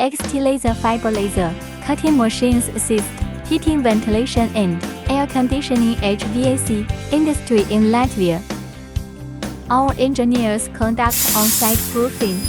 XT laser fiber laser, cutting machines assist, heating, ventilation and air conditioning HVAC industry in Latvia. Our engineers conduct on-site proofing.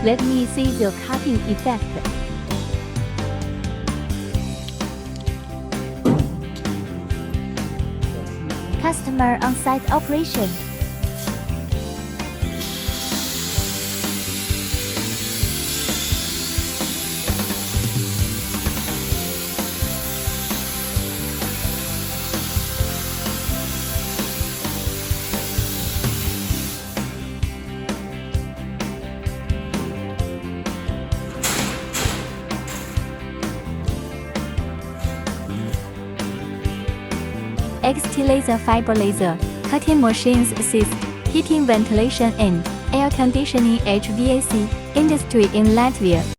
Let me see the cutting effect. Customer on-site operation. XT laser fiber laser, cutting machines assist, heating, ventilation and air conditioning HVAC industry in Latvia.